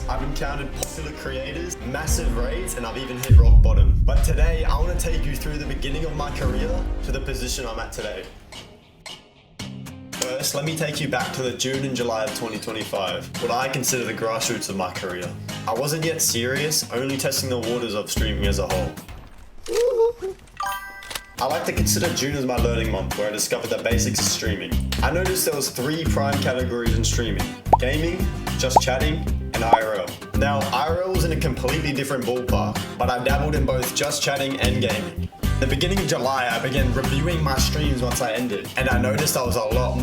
I've encountered popular creators, massive raids, and I've even hit rock bottom. But today, I want to take you through the beginning of my career to the position I'm at today. First, let me take you back to the June and July of 2025, what I consider the grassroots of my career. I wasn't yet serious, only testing the waters of streaming as a whole. I like to consider June as my learning month, where I discovered the basics of streaming. I noticed there was 3 prime categories in streaming: gaming, just chatting, and IRL. Now, IRL was in a completely different ballpark, but I dabbled in both just chatting and gaming. The beginning of July, I began reviewing my streams once I ended, and I noticed I was a lot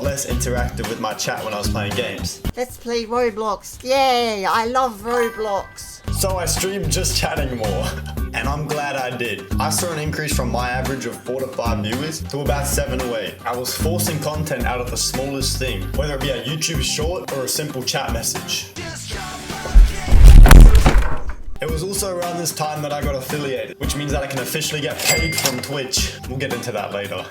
less interactive with my chat when I was playing games. Let's play Roblox. Yay, I love Roblox. So I streamed just chatting more, and I'm glad I did. I saw an increase from my average of 4 to 5 viewers to about 7 or 8. I was forcing content out of the smallest thing, whether it be a YouTube short or a simple chat message. It was also around this time that I got affiliated, which means that I can officially get paid from Twitch. We'll get into that later.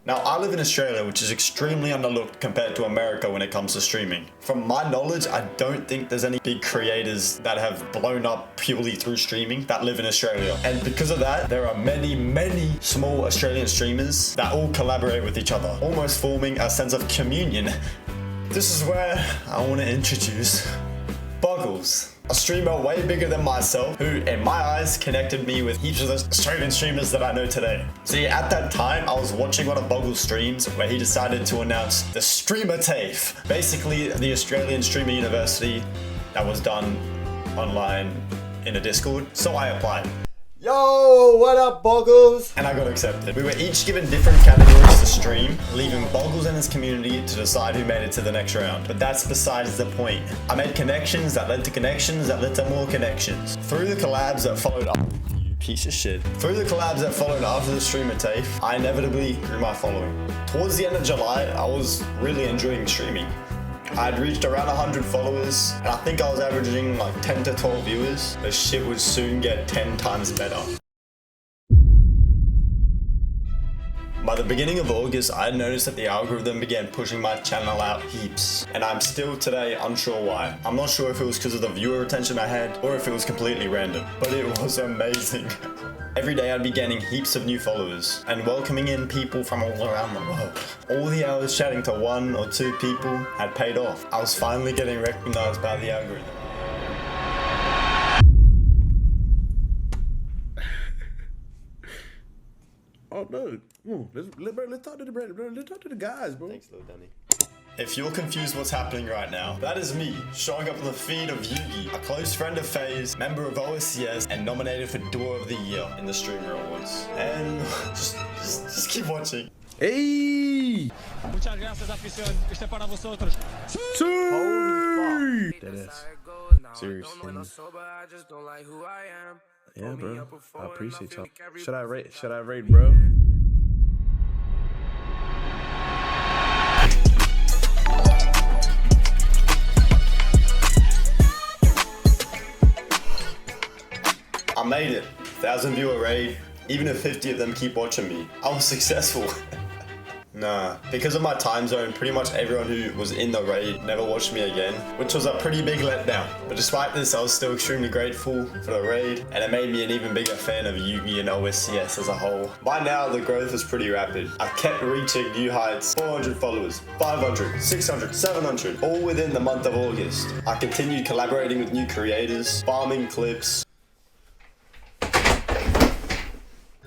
Now, I live in Australia, which is extremely underlooked compared to America when it comes to streaming. From my knowledge, I don't think there's any big creators that have blown up purely through streaming that live in Australia. And because of that, there are many small Australian streamers that all collaborate with each other, almost forming a sense of communion. This is where I want to introduce Boggles, a streamer way bigger than myself, who in my eyes connected me with heaps of the Australian streamers that I know today. See, at that time, I was watching one of Boggles' streams where he decided to announce the Streamer TAFE, basically the Australian Streamer University that was done online in a Discord, so I applied. Yo, what up, Boggles? And I got accepted. We were each given different categories to stream, leaving Boggles and his community to decide who made it to the next round. But that's besides the point. I made connections that led to connections that led to more connections. Through the collabs that followed up, you piece of shit. Through the collabs that followed after the Streamer TAFE, I inevitably grew my following. Towards the end of July, I was really enjoying streaming. I'd reached around 100 followers, and I think I was averaging like 10 to 12 viewers. This shit would soon get 10 times better. By the beginning of August, I noticed that the algorithm began pushing my channel out heaps, and I'm still today unsure why. I'm not sure if it was because of the viewer retention I had, or if it was completely random, but it was amazing. Every day I'd be gaining heaps of new followers and welcoming in people from all around the world. All the hours chatting to 1 or 2 people had paid off. I was finally getting recognized by the algorithm. Oh no, let's talk to the bro. Let's talk to the guys, bro. Thanks, little Danny. If you're confused what's happening right now, that is me, showing up on the feed of Yugi, a close friend of FaZe, member of OSCS, and nominated for Duo of the Year in the Streamer Awards. And just keep watching. Hey! Muchas gracias, afición. Este es para vosotros. Holy fuck! That is seriously. Yeah, bro. I appreciate y'all. Should I rate, bro? I made it. 1,000 viewer raid. Even if 50 of them keep watching me, I was successful. Nah, because of my time zone, pretty much everyone who was in the raid never watched me again, which was a pretty big letdown. But despite this, I was still extremely grateful for the raid, and it made me an even bigger fan of Yugi and OSCS as a whole. By now, the growth was pretty rapid. I kept reaching new heights: 400 followers, 500, 600, 700, all within the month of August. I continued collaborating with new creators, farming clips,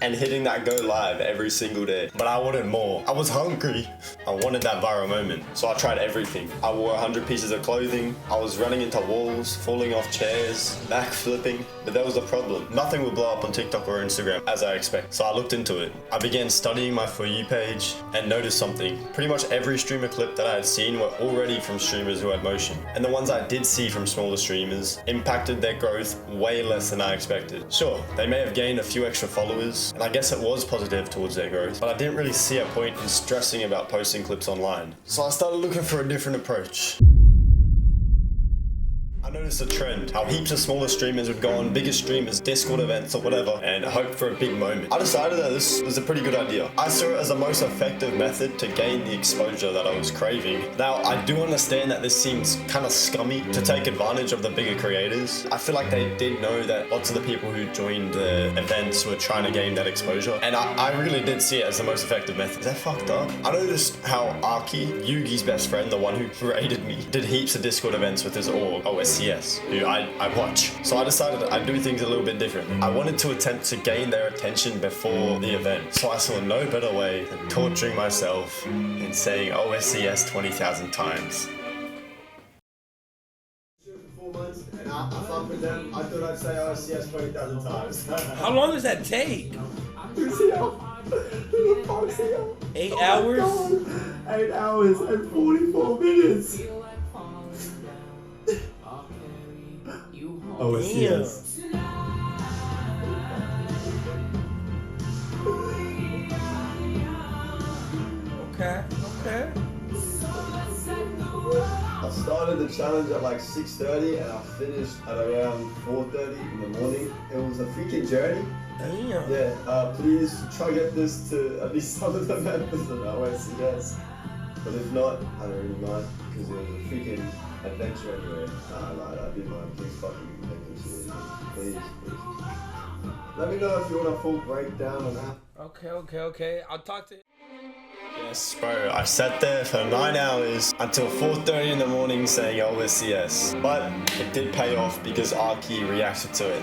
and hitting that go live every single day. But I wanted more. I was hungry. I wanted that viral moment. So I tried everything. I wore 100 pieces of clothing. I was running into walls, falling off chairs, backflipping. But there was a problem. Nothing would blow up on TikTok or Instagram as I expect. So I looked into it. I began studying my For You page and noticed something. Pretty much every streamer clip that I had seen were already from streamers who had motion. And the ones I did see from smaller streamers impacted their growth way less than I expected. Sure, they may have gained a few extra followers, and I guess it was positive towards their growth, but I didn't really see a point in stressing about posting clips online. So I started looking for a different approach. I I noticed a trend, how heaps of smaller streamers would go on bigger streamers, Discord events or whatever, and hope for a big moment. I decided that this was a pretty good idea. I saw it as the most effective method to gain the exposure that I was craving. Now, I do understand that this seems kind of scummy to take advantage of the bigger creators. I feel like they did know that lots of the people who joined the events were trying to gain that exposure, and I really did see it as the most effective method. Is that fucked up? I noticed how Arky, Yugi's best friend, the one who raided me, did heaps of Discord events with his org, OSCS, who I watch. So I decided I'd do things a little bit different. I wanted to attempt to gain their attention before the event. So I saw no better way than torturing myself and saying OSCS 20,000 times. And I fuck with them. I thought I'd say OSCS 20,000 times. How long does that take? Who's here? Who the fuck's here? 8 hours? Oh 8 hours and 44 minutes. OSCS. Okay. I started the challenge at like 6:30 and I finished at around 4:30 in the morning. It was a freaking journey. Damn. Yeah, please try to get this to at least some of the members of OSCS. But if not, I don't really mind because it was a freaking adventure anyway. Nah, I lied, I did mine. Please fucking make this shit. Please. Let me know if you want a full breakdown on that. Okay. I'll talk to you. Yes, bro. I sat there for 9 hours until 4:30 in the morning saying OSCS. But it did pay off because Arky reacted to it.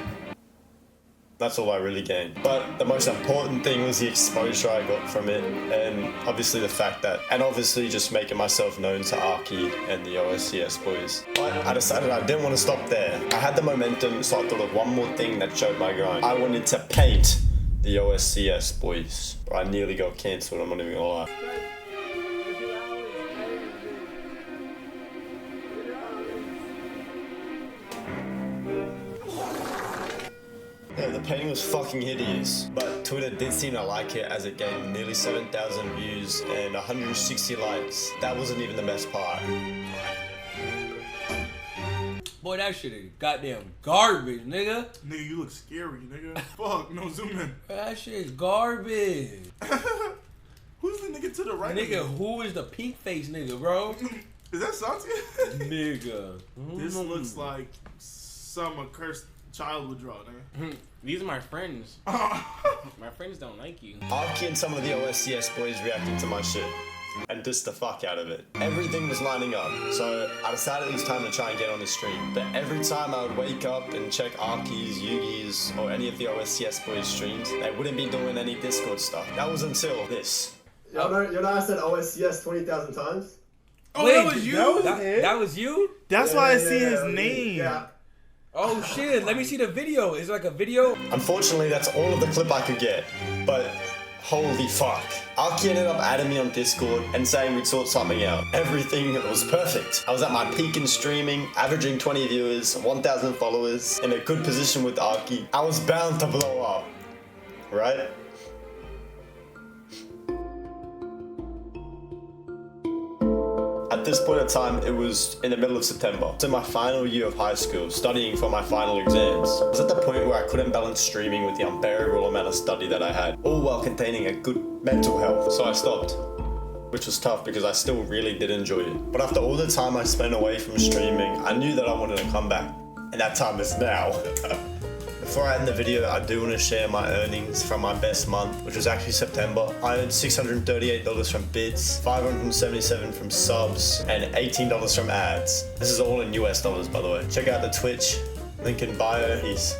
That's all I really gained. But the most important thing was the exposure I got from it, and obviously the fact that, and obviously just making myself known to Arky and the OSCS boys. But I decided I didn't want to stop there. I had the momentum, so I thought of one more thing that showed my grind. I wanted to paint the OSCS boys. I nearly got cancelled, I'm not even gonna lie. Yeah, the painting was fucking hideous, but Twitter did seem to like it as it gained nearly 7,000 views and 160 likes. That wasn't even the best part. Boy, that shit is goddamn garbage, nigga. Nigga, you look scary, nigga. Fuck, no, zoom in. That shit is garbage. Who's the nigga to the right? Nigga, who is the pink face nigga, bro? Is that Santi? Nigga. This looks like some accursed child would draw, nigga. These are my friends. My friends don't like you. Arky and some of the OSCS boys reacted to my shit and dissed the fuck out of it. Everything was lining up, so I decided it was time to try and get on the stream. But every time I would wake up and check Arky's, Yugi's, or any of the OSCS boys' streams, they wouldn't be doing any Discord stuff. That was until this. You know I said OSCS 20,000 times? Oh, Wait, that was you? That was you? That's why I see his name. Yeah. Oh shit, let me see the video. Is it like a video? Unfortunately, that's all of the clip I could get, but holy fuck. Arky ended up adding me on Discord and saying we'd sort something out. Everything was perfect. I was at my peak in streaming, averaging 20 viewers, 1,000 followers, in a good position with Arky. I was bound to blow up, right? At this point in time, it was in the middle of September. It's in my final year of high school, studying for my final exams. I was at the point where I couldn't balance streaming with the unbearable amount of study that I had, all while containing a good mental health. So I stopped, which was tough because I still really did enjoy it. But after all the time I spent away from streaming, I knew that I wanted to come back. And that time is now. Before I end the video, I do want to share my earnings from my best month, which was actually September. I earned $638 from bits, $577 from subs, and $18 from ads. This is all in US dollars, by the way. Check out the Twitch, link in bio. Peace.